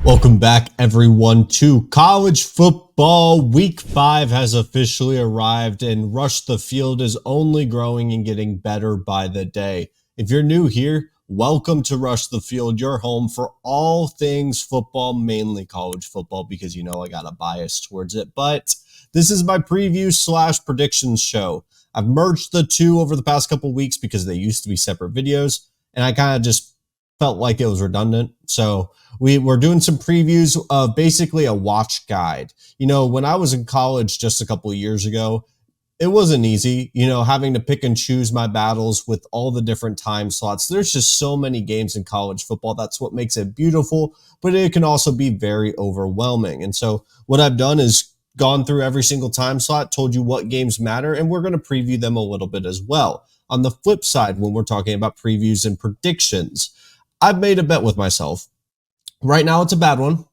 Welcome back, everyone, to college football. Week 5 has officially arrived, and Rush the Field is only growing and getting better by the day. If you're new here, welcome to Rush the Field, your home for all things football, mainly college football, because you know I got a bias towards it. But this is my preview / predictions show. I've merged the two over the past couple weeks because they used to be separate videos, and I kind of just felt like it was redundant. So we're doing some previews of basically a watch guide. You know, when I was in college just a couple of years ago, it wasn't easy, having to pick and choose my battles with all the different time slots. There's just so many games in college football. That's what makes it beautiful, but it can also be very overwhelming. And so what I've done is gone through every single time slot, told you what games matter, and we're going to preview them a little bit as well. On the flip side, when we're talking about previews and predictions, I've made a bet with myself. Right now, it's a bad one.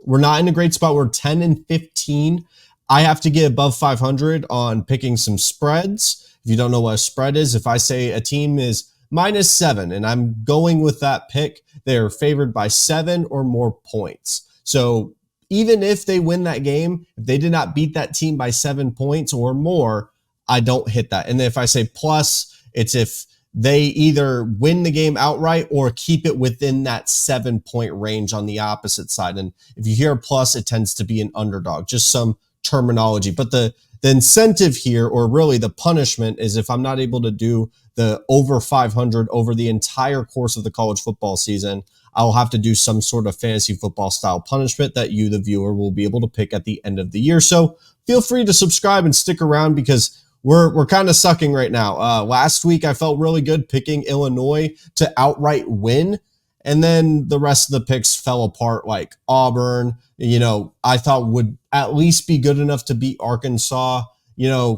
We're not in a great spot. We're 10-15. I have to get above 500 on picking some spreads. If you don't know what a spread is, if I say a team is -7 and I'm going with that pick, they're favored by 7 or more points. So even if they win that game, if they did not beat that team by 7 points or more, I don't hit that. And if I say plus, it's if they either win the game outright or keep it within that 7-point range on the opposite side. And if you hear a plus, it tends to be an underdog, just some terminology. But the incentive here, or really the punishment, is if I'm not able to do the over 500 over the entire course of the college football season, I'll have to do some sort of fantasy football style punishment that you, the viewer, will be able to pick at the end of the year. So feel free to subscribe and stick around because we're kind of sucking right now. Last week, I felt really good picking Illinois to outright win. And then the rest of the picks fell apart, like Auburn, I thought would at least be good enough to beat Arkansas.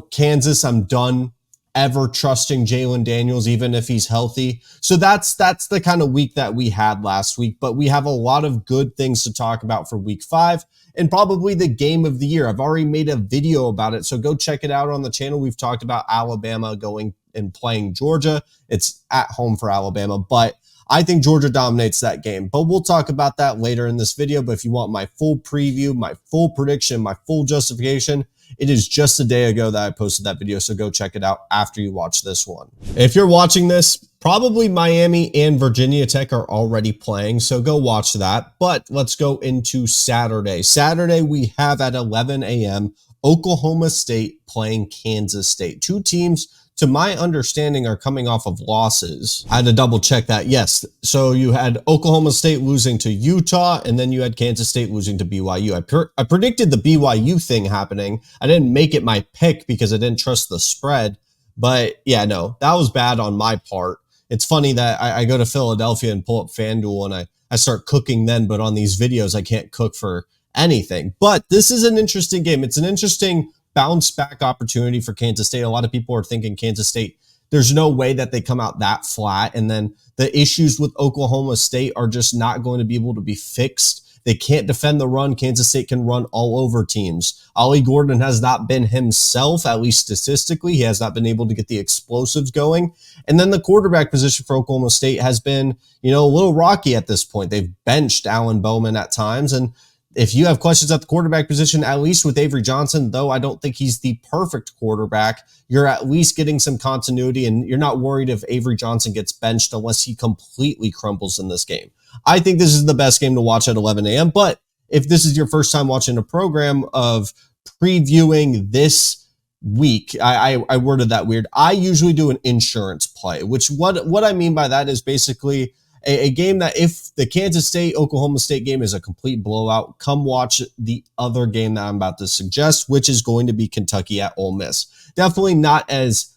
Kansas, I'm done ever trusting Jalen Daniels, even if he's healthy. So that's the kind of week that we had last week. But we have a lot of good things to talk about for week 5. And probably the game of the year. I've already made a video about it, so go check it out on the channel. We've talked about Alabama going and playing Georgia. It's at home for Alabama, but I think Georgia dominates that game. But we'll talk about that later in this video. But if you want my full preview, my full prediction, my full justification, it is just a day ago that I posted that video, so go check it out after you watch this one. If you're watching this, probably Miami and Virginia Tech are already playing, so go watch that. But let's go into Saturday. Saturday, we have at 11 a.m. Oklahoma State playing Kansas State. Two teams, to my understanding, are coming off of losses. I had to double check that. Yes. So you had Oklahoma State losing to Utah, and then you had Kansas State losing to BYU. I predicted the BYU thing happening. I didn't make it my pick because I didn't trust the spread. But yeah, no, that was bad on my part. It's funny that I go to Philadelphia and pull up FanDuel and I start cooking then, but on these videos, I can't cook for anything. But this is an interesting game. It's an interesting bounce back opportunity for Kansas State. A lot of people are thinking Kansas State, there's no way that they come out that flat. And then the issues with Oklahoma State are just not going to be able to be fixed. They can't defend the run. Kansas State can run all over teams. Ollie Gordon has not been himself, at least statistically. He has not been able to get the explosives going. And then the quarterback position for Oklahoma State has been, a little rocky at this point. They've benched Alan Bowman at times. And if you have questions at the quarterback position, at least with Avery Johnson, though I don't think he's the perfect quarterback, you're at least getting some continuity, and you're not worried if Avery Johnson gets benched unless he completely crumbles in this game. I think this is the best game to watch at 11 a.m. But if this is your first time watching a program of previewing this week, I worded that weird. I usually do an insurance play, which what I mean by that is basically a game that if the Kansas State Oklahoma State game is a complete blowout, come watch the other game that I'm about to suggest, which is going to be Kentucky at Ole Miss. Definitely not as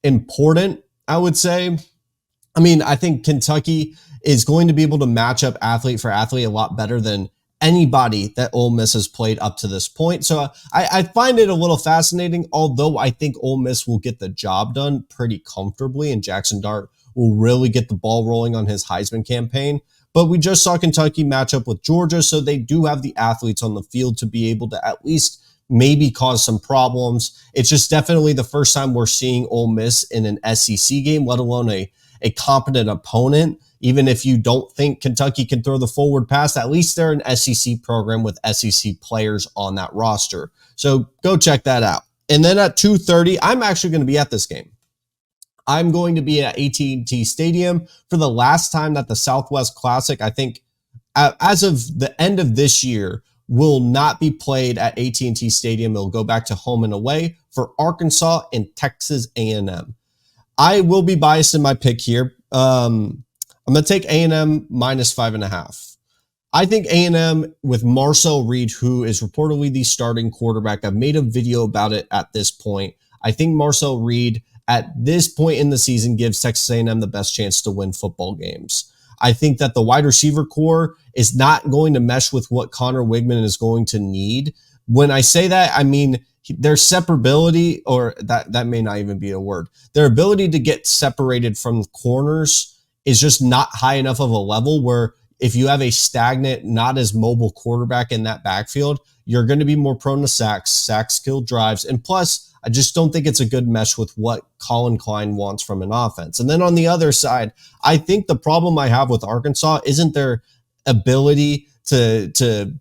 important, I would say. I mean, I think Kentucky is going to be able to match up athlete for athlete a lot better than anybody that Ole Miss has played up to this point. So I find it a little fascinating, although I think Ole Miss will get the job done pretty comfortably, and Jackson Dart will really get the ball rolling on his Heisman campaign. But we just saw Kentucky match up with Georgia, so they do have the athletes on the field to be able to at least maybe cause some problems. It's just definitely the first time we're seeing Ole Miss in an SEC game, let alone a competent opponent. Even if you don't think Kentucky can throw the forward pass, at least they're an SEC program with SEC players on that roster. So go check that out. And then at 2:30, I'm actually going to be at this game. I'm going to be at AT&T Stadium for the last time that the Southwest Classic, I think, as of the end of this year, will not be played at AT&T Stadium. It'll go back to home and away for Arkansas and Texas A&M. I will be biased in my pick here. I'm going to take A&M minus 5.5. I think A&M with Marcel Reed, who is reportedly the starting quarterback. I've made a video about it at this point. I think Marcel Reed at this point in the season gives Texas A&M the best chance to win football games. I think that the wide receiver core is not going to mesh with what Connor Wigman is going to need. When I say that, I mean their separability, or that may not even be a word. Their ability to get separated from corners is just not high enough of a level where if you have a stagnant, not as mobile quarterback in that backfield, you're going to be more prone to sack-skilled drives. And plus, I just don't think it's a good mesh with what Colin Klein wants from an offense. And then on the other side, I think the problem I have with Arkansas isn't their ability to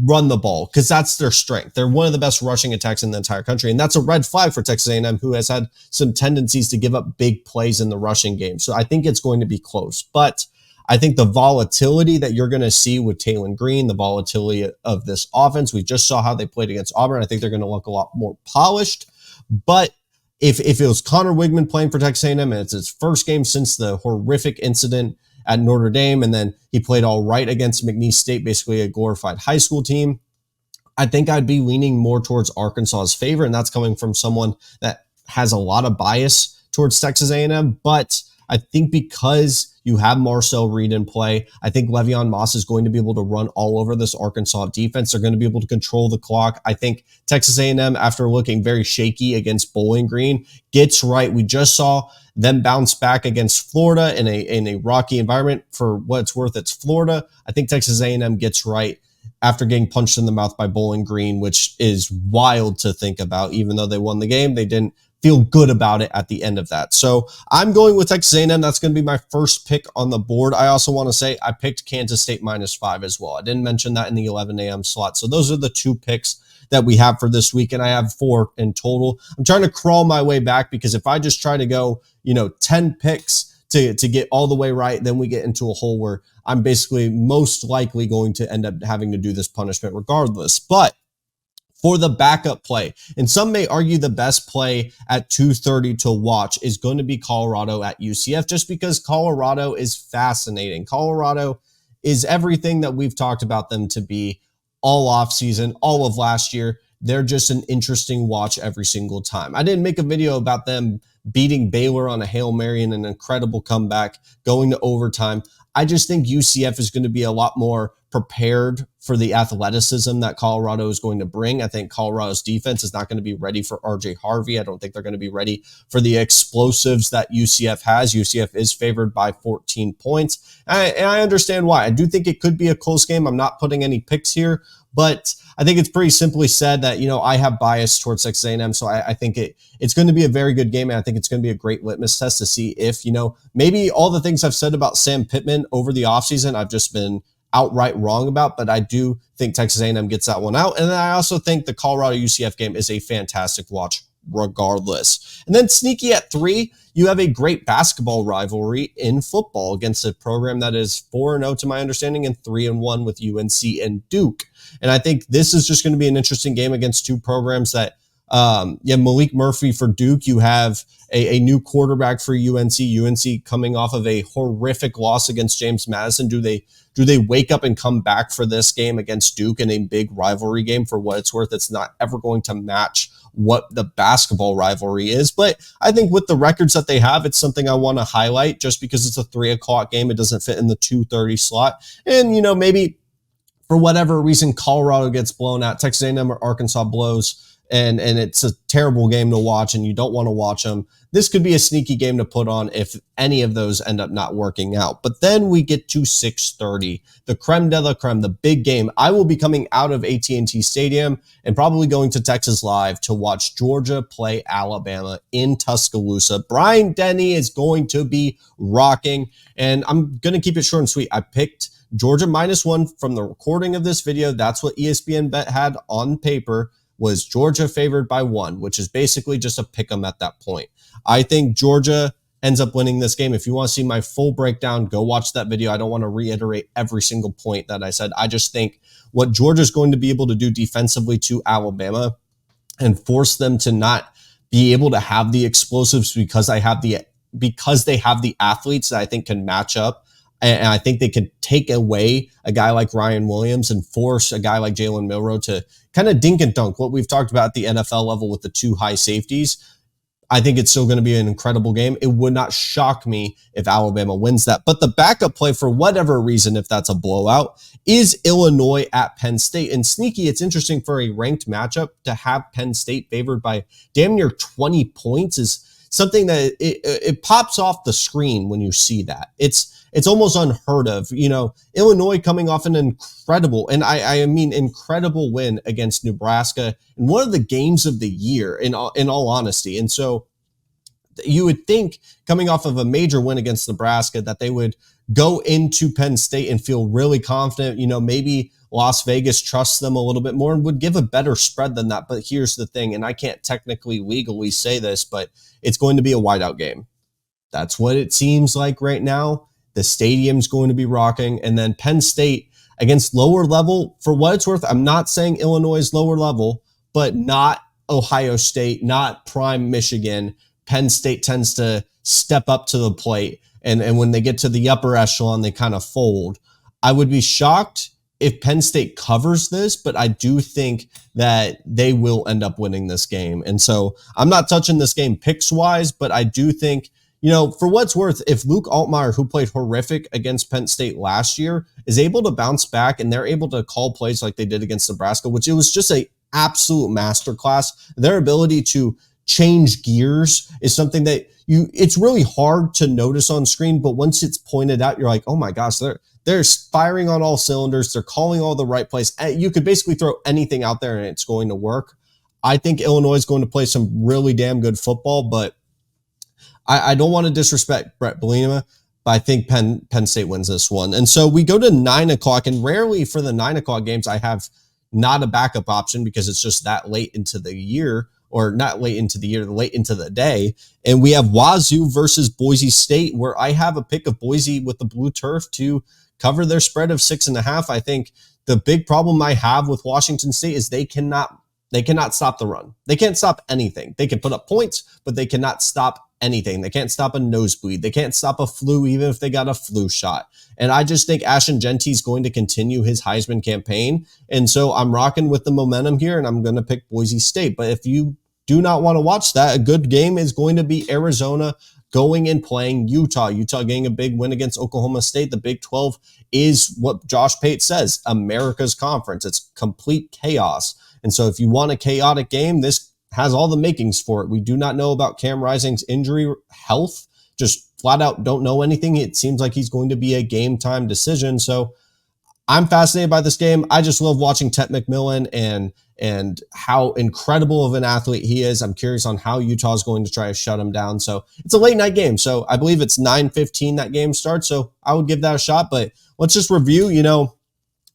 run the ball, because that's their strength. They're one of the best rushing attacks in the entire country, and that's a red flag for Texas A&M, who has had some tendencies to give up big plays in the rushing game. So I think it's going to be close. But I think the volatility that you're going to see with Taylon Green, the volatility of this offense, we just saw how they played against Auburn. I think they're going to look a lot more polished. But if it was Connor Wigman playing for Texas A&M, and it's his first game since the horrific incident at Notre Dame, and then he played all right against McNeese State, basically a glorified high school team, I think I'd be leaning more towards Arkansas's favor, and that's coming from someone that has a lot of bias towards Texas A&M. But I think because you have Marcel Reed in play, I think Le'Veon Moss is going to be able to run all over this Arkansas defense. They're going to be able to control the clock. I think Texas A&M, after looking very shaky against Bowling Green, gets right. We just saw them bounce back against Florida in a rocky environment. For what it's worth, it's Florida. I think Texas A&M gets right after getting punched in the mouth by Bowling Green, which is wild to think about. Even though they won the game, they didn't feel good about it at the end of that. So I'm going with Texas A&M. That's going to be my first pick on the board. I also want to say I picked Kansas State minus 5 as well. I didn't mention that in the 11 a.m. slot. So those are the 2 picks that we have for this week, and I have 4 in total. I'm trying to crawl my way back, because if I just try to go, 10 picks to get all the way right, then we get into a hole where I'm basically most likely going to end up having to do this punishment regardless. But for the backup play, and some may argue the best play at 2:30 to watch is going to be Colorado at UCF, just because Colorado is fascinating. Colorado is everything that we've talked about them to be all offseason, all of last year. They're just an interesting watch every single time. I didn't make a video about them beating Baylor on a Hail Mary and an incredible comeback, going to overtime. I just think UCF is going to be a lot more prepared for the athleticism that Colorado is going to bring. I think Colorado's defense is not going to be ready for RJ Harvey. I don't think they're going to be ready for the explosives that UCF has. UCF is favored by 14 points. And I understand why. I do think it could be a close game. I'm not putting any picks here, but I think it's pretty simply said that, I have bias towards Texas A&M. So I think it's going to be a very good game. And I think it's going to be a great litmus test to see if, maybe all the things I've said about Sam Pittman over the offseason, I've just been outright wrong about, but I do think Texas A&M gets that one out. And then I also think the Colorado UCF game is a fantastic watch regardless. And then sneaky at 3, you have a great basketball rivalry in football against a program that is 4-0 to my understanding and 3-1 with UNC and Duke. And I think this is just going to be an interesting game against 2 programs that Malik Murphy for Duke. You have a new quarterback for UNC. UNC coming off of a horrific loss against James Madison. Do they wake up and come back for this game against Duke in a big rivalry game? For what it's worth, it's not ever going to match what the basketball rivalry is. But I think with the records that they have, it's something I want to highlight just because it's a 3:00 game. It doesn't fit in the 2:30 slot. And, maybe for whatever reason, Colorado gets blown out, Texas A&M or Arkansas blows and it's a terrible game to watch and you don't want to watch them, this could be a sneaky game to put on if any of those end up not working out. But then we get to 6:30, the creme de la creme, the big game. I will be coming out of AT&T Stadium and probably going to Texas Live to watch Georgia play Alabama in Tuscaloosa. Bryant Denny is going to be rocking, and I'm going to keep it short and sweet. I picked Georgia -1 from the recording of this video. That's what ESPN Bet had on paper, was Georgia favored by 1, which is basically just a pick 'em at that point. I think Georgia ends up winning this game. If you want to see my full breakdown, go watch that video. I don't want to reiterate every single point that I said. I just think what Georgia's going to be able to do defensively to Alabama and force them to not be able to have the explosives because they have the athletes that I think can match up. And I think they could take away a guy like Ryan Williams and force a guy like Jalen Milroe to kind of dink and dunk what we've talked about at the NFL level with the 2 high safeties. I think it's still going to be an incredible game. It would not shock me if Alabama wins that. But the backup play, for whatever reason, if that's a blowout, is Illinois at Penn State. And sneaky, it's interesting for a ranked matchup to have Penn State favored by damn near 20 points is something that it pops off the screen when you see that. It's almost unheard of. You know, Illinois coming off an incredible, and I mean incredible win against Nebraska in one of the games of the year, in all honesty. And so you would think coming off of a major win against Nebraska that they would go into Penn State and feel really confident. You know, maybe Las Vegas trusts them a little bit more and would give a better spread than that. But here's the thing, and I can't technically legally say this, but it's going to be a whiteout game. That's what it seems like right now. The stadium's going to be rocking. And then Penn State against lower level, for what it's worth, I'm not saying Illinois is lower level, but not Ohio State, not prime Michigan. Penn State tends to step up to the plate. And when they get to the upper echelon, they kind of fold. I would be shocked if Penn State covers this, but I do think that they will end up winning this game. And so I'm not touching this game picks-wise, but I do think, you know, for what's worth, if Luke Altmaier, who played horrific against Penn State last year, is able to bounce back and they're able to call plays like they did against Nebraska, which it was just a absolute masterclass, their ability to change gears is something that it's really hard to notice on screen, but once it's pointed out, you're like, oh my gosh, they're firing on all cylinders. They're calling all the right plays. You could basically throw anything out there and it's going to work. I think Illinois is going to play some really damn good football, but I don't want to disrespect Brett Bielema, but I think Penn State wins this one. And so we go to 9 o'clock, and rarely for the 9 o'clock games, I have not a backup option because it's just that late into the year, or not late into the year, late into the day. And we have Wazoo versus Boise State, where I have a pick of Boise with the blue turf to cover their spread of 6.5. I think the big problem I have with Washington State is they cannot stop the run. They can't stop anything. They can put up points, but they cannot stop anything. They can't stop a nosebleed. They can't stop a flu, even if they got a flu shot. And I just think Ashton Genty is going to continue his Heisman campaign. And so I'm rocking with the momentum here, and I'm going to pick Boise State. But if you do not want to watch that, a good game is going to be Arizona going and playing Utah. Utah getting a big win against Oklahoma State. The Big 12 is what Josh Pate says, America's conference. It's complete chaos. And so if you want a chaotic game, this has all the makings for it. We do not know about Cam Rising's injury health, just flat out don't know anything. It seems like he's going to be a game time decision. So I'm fascinated by this game. I just love watching Tet McMillan and how incredible of an athlete he is. I'm curious on how Utah is going to try to shut him down. So it's a late night game. So I believe it's 9:15 that game starts. So I would give that a shot. But let's just review,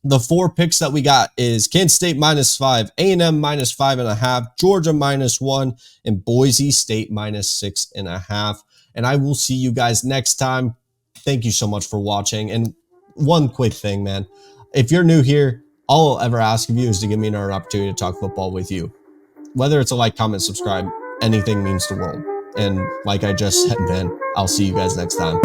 the 4 picks that we got is Kansas State -5, A&M -5.5, Georgia -1, and Boise State -6.5. And I will see you guys next time. Thank you so much for watching. And one quick thing, man. If you're new here, all I'll ever ask of you is to give me another opportunity to talk football with you. Whether it's a like, comment, subscribe, anything means the world. And like I just said, man, I'll see you guys next time.